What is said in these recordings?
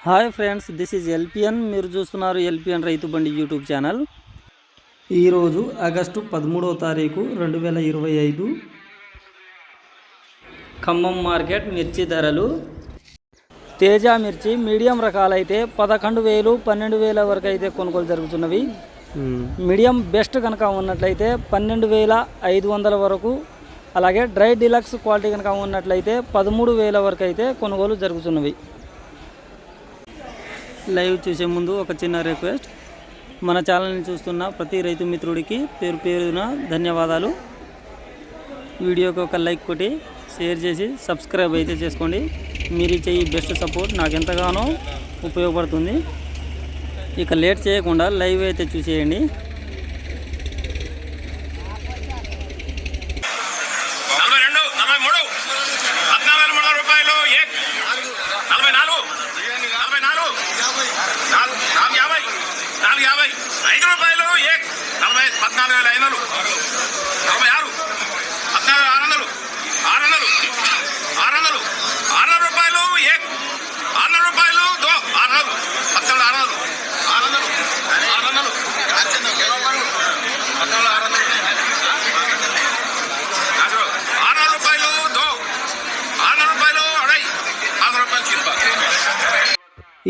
Hi friends, this is LPN. మీరు చూస్తున్నారు LPN రైతు బండి యూట్యూబ్ ఛానల్. ఈరోజు ఆగస్టు 13వ తారీఖు 2025 ఖమ్మం మార్కెట్ మిర్చి ధరలు. తేజ మిర్చి మీడియం రకాలైతే 11,000 12,000 వరకు అయితే కొనుగోలు జరుగుతున్నవి. మీడియం బెస్ట్ కనుక ఉన్నట్లయితే 12,500 వరకు, అలాగే డ్రై డిలక్స్ క్వాలిటీ కనుక ఉన్నట్లయితే 13,000 వరకు అయితే కొనుగోలు జరుగుతున్నవి. లైవ్ చూసే ముందు ఒక చిన్న రిక్వెస్ట్, మన ఛానల్ని చూస్తున్న ప్రతి రైతు మిత్రుడికి పేరు పేరున ధన్యవాదాలు. వీడియోకి ఒక లైక్ కొట్టి షేర్ చేసి సబ్స్క్రైబ్ అయితే చేసుకోండి. మీరు ఇచ్చే ఈ బెస్ట్ సపోర్ట్ నాకు ఎంతగానో ఉపయోగపడుతుంది. ఇక లేట్ చేయకుండా లైవ్ అయితే చూసేయండి.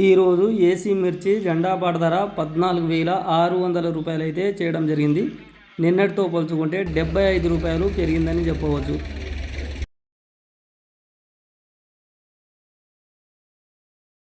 ఈరోజు ఏసీ మిర్చి జెండా బాట ధర 14,600 రూపాయలు అయితే చేయడం జరిగింది. నిన్నటితో పోల్చుకుంటే 75 రూపాయలు పెరిగిందని చెప్పవచ్చు.